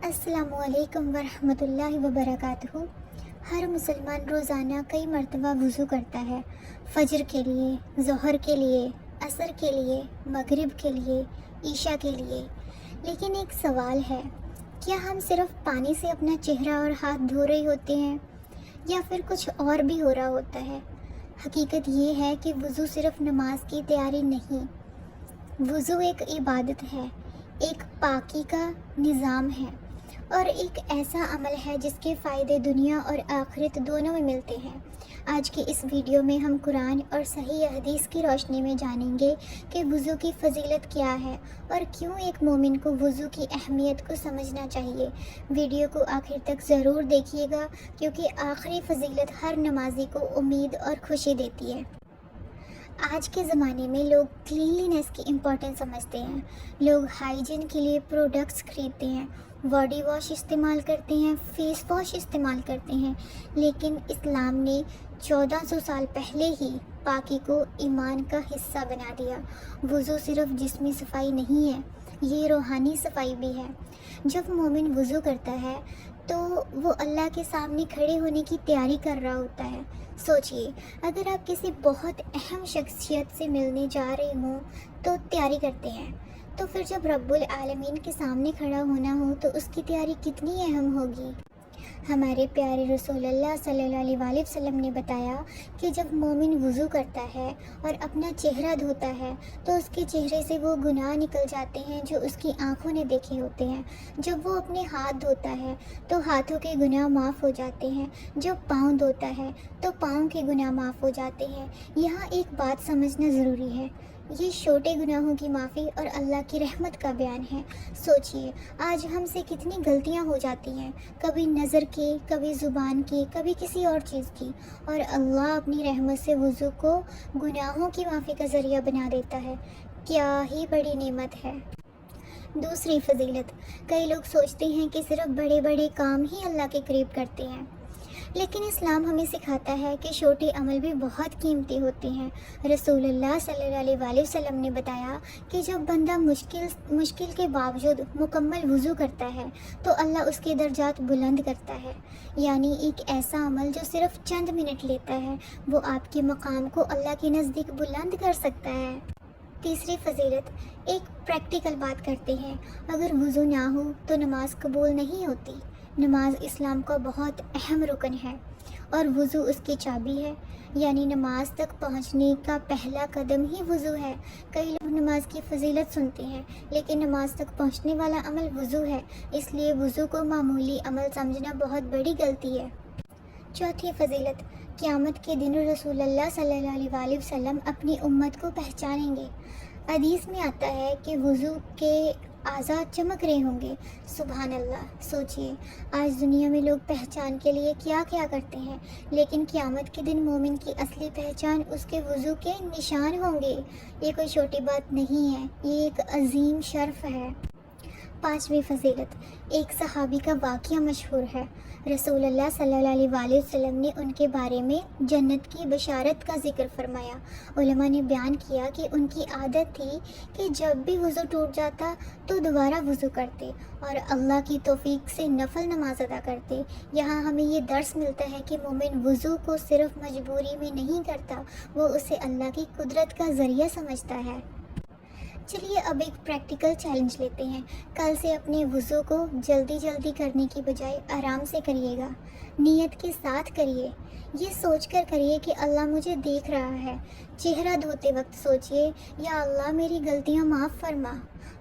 السلام علیکم ورحمۃ اللہ وبرکاتہ۔ ہر مسلمان روزانہ کئی مرتبہ وضو کرتا ہے، فجر کے لیے، ظہر کے لیے، عصر کے لیے، مغرب کے لیے، عشاء کے لیے۔ لیکن ایک سوال ہے، کیا ہم صرف پانی سے اپنا چہرہ اور ہاتھ دھو رہے ہوتے ہیں یا پھر کچھ اور بھی ہو رہا ہوتا ہے؟ حقیقت یہ ہے کہ وضو صرف نماز کی تیاری نہیں، وضو ایک عبادت ہے، ایک پاکی کا نظام ہے اور ایک ایسا عمل ہے جس کے فائدے دنیا اور آخرت دونوں میں ملتے ہیں۔ آج کے اس ویڈیو میں ہم قرآن اور صحیح حدیث کی روشنی میں جانیں گے کہ وضو کی فضیلت کیا ہے اور کیوں ایک مومن کو وضو کی اہمیت کو سمجھنا چاہیے۔ ویڈیو کو آخر تک ضرور دیکھیے گا کیونکہ آخری فضیلت ہر نمازی کو امید اور خوشی دیتی ہے۔ آج کے زمانے میں لوگ کلینلینس کی امپورٹنس سمجھتے ہیں۔ لوگ ہائیجین کے لیے پروڈکٹس خریدتے ہیں، باڈی واش استعمال کرتے ہیں، فیس واش استعمال کرتے ہیں، لیکن اسلام نے 1400 سال پہلے ہی پاکی کو ایمان کا حصہ بنا دیا۔ وضو صرف جسمی صفائی نہیں ہے، یہ روحانی صفائی بھی ہے۔ جب مومن وضو کرتا ہے تو وہ اللہ کے سامنے کھڑے ہونے کی تیاری کر رہا ہوتا ہے۔ سوچئے، اگر آپ کسی بہت اہم شخصیت سے ملنے جا رہے ہوں تو تیاری کرتے ہیں، تو پھر جب رب العالمین کے سامنے کھڑا ہونا ہو تو اس کی تیاری کتنی اہم ہوگی۔ ہمارے پیارے رسول اللہ صلی اللہ علیہ وآلہ وسلم نے بتایا کہ جب مومن وضو کرتا ہے اور اپنا چہرہ دھوتا ہے تو اس کے چہرے سے وہ گناہ نکل جاتے ہیں جو اس کی آنکھوں نے دیکھے ہوتے ہیں۔ جب وہ اپنے ہاتھ دھوتا ہے تو ہاتھوں کے گناہ معاف ہو جاتے ہیں، جب پاؤں دھوتا ہے تو پاؤں کے گناہ معاف ہو جاتے ہیں۔ یہاں ایک بات سمجھنا ضروری ہے، یہ چھوٹے گناہوں کی معافی اور اللہ کی رحمت کا بیان ہے۔ سوچئے، آج ہم سے کتنی غلطیاں ہو جاتی ہیں، کبھی نظر کی، کبھی زبان کی، کبھی کسی اور چیز کی، اور اللہ اپنی رحمت سے وضو کو گناہوں کی معافی کا ذریعہ بنا دیتا ہے۔ کیا ہی بڑی نعمت ہے۔ دوسری فضیلت، کئی لوگ سوچتے ہیں کہ صرف بڑے بڑے کام ہی اللہ کے قریب کرتے ہیں، لیکن اسلام ہمیں سکھاتا ہے کہ چھوٹے عمل بھی بہت قیمتی ہوتے ہیں۔ رسول اللہ صلی اللہ علیہ وآلہ وسلم نے بتایا کہ جب بندہ مشکل کے باوجود مکمل وضو کرتا ہے تو اللہ اس کے درجات بلند کرتا ہے، یعنی ایک ایسا عمل جو صرف چند منٹ لیتا ہے وہ آپ کے مقام کو اللہ کے نزدیک بلند کر سکتا ہے۔ تیسری فضیلت، ایک پریکٹیکل بات کرتے ہیں، اگر وضو نہ ہو تو نماز قبول نہیں ہوتی۔ نماز اسلام کا بہت اہم رکن ہے اور وضو اس کی چابی ہے، یعنی نماز تک پہنچنے کا پہلا قدم ہی وضو ہے۔ کئی لوگ نماز کی فضیلت سنتے ہیں لیکن نماز تک پہنچنے والا عمل وضو ہے، اس لیے وضو کو معمولی عمل سمجھنا بہت بڑی غلطی ہے۔ چوتھی فضیلت، قیامت کے دن رسول اللہ صلی اللہ علیہ وآلہ وسلم اپنی امت کو پہچانیں گے۔ حدیث میں آتا ہے کہ وضو کے اعضاء چمک رہے ہوں گے۔ سبحان اللہ، سوچئے، آج دنیا میں لوگ پہچان کے لیے کیا کیا کرتے ہیں، لیکن قیامت کے دن مومن کی اصلی پہچان اس کے وضو کے نشان ہوں گے۔ یہ کوئی چھوٹی بات نہیں ہے، یہ ایک عظیم شرف ہے۔ پانچویں فضیلت، ایک صحابی کا واقعہ مشہور ہے۔ رسول اللہ صلی اللہ علیہ وآلہ وسلم نے ان کے بارے میں جنت کی بشارت کا ذکر فرمایا۔ علماء نے بیان کیا کہ ان کی عادت تھی کہ جب بھی وضو ٹوٹ جاتا تو دوبارہ وضو کرتے اور اللہ کی توفیق سے نفل نماز ادا کرتے۔ یہاں ہمیں یہ درس ملتا ہے کہ مومن وضو کو صرف مجبوری میں نہیں کرتا، وہ اسے اللہ کی قدرت کا ذریعہ سمجھتا ہے۔ چلیے اب ایک پریکٹیکل چیلنج لیتے ہیں۔ کل سے اپنے وضو کو جلدی کرنے کی بجائے آرام سے کریے گا، نیت کے ساتھ کریے، یہ سوچ کر کریے کہ اللہ مجھے دیکھ رہا ہے۔ چہرہ دھوتے وقت سوچئے، یا اللہ میری غلطیاں معاف فرما۔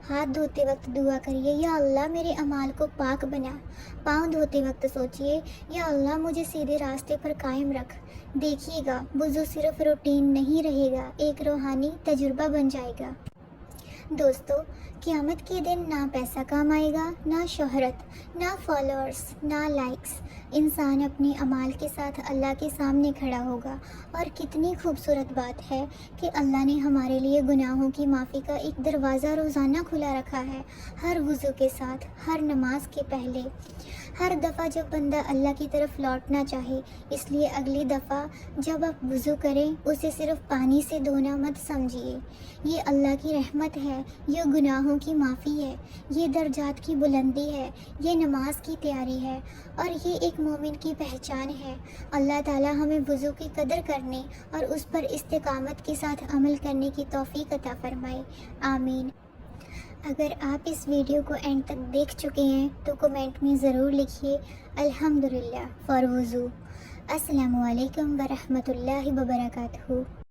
ہاتھ دھوتے وقت دعا کریے، یا اللہ میرے اعمال کو پاک بنا۔ پاؤں دھوتے وقت سوچئے، یا اللہ مجھے سیدھے راستے پر قائم رکھ۔ دیکھیے گا، وضو صرف روٹین نہیں رہے گا، ایک روحانی تجربہ بن جائے گا۔ دوستو، قیامت کے دن نہ پیسہ کام آئے گا، نہ شہرت، نہ فالوورز، نہ لائکس۔ انسان اپنے اعمال کے ساتھ اللہ کے سامنے کھڑا ہوگا، اور کتنی خوبصورت بات ہے کہ اللہ نے ہمارے لیے گناہوں کی معافی کا ایک دروازہ روزانہ کھلا رکھا ہے، ہر وضو کے ساتھ، ہر نماز کے پہلے، ہر دفعہ جب بندہ اللہ کی طرف لوٹنا چاہے۔ اس لیے اگلی دفعہ جب آپ وضو کریں اسے صرف پانی سے دھونا مت سمجھیے، یہ اللہ کی رحمت ہے ہے، یہ گناہوں کی معافی ہے، یہ درجات کی بلندی ہے، یہ نماز کی تیاری ہے، اور یہ ایک مومن کی پہچان ہے۔ اللہ تعالی ہمیں وضو کی قدر کرنے اور اس پر استقامت کے ساتھ عمل کرنے کی توفیق عطا فرمائے، آمین۔ اگر آپ اس ویڈیو کو اینڈ تک دیکھ چکے ہیں تو کمنٹ میں ضرور لکھیے الحمدللہ فار وضو۔ السلام علیکم ورحمۃ اللہ وبرکاتہ۔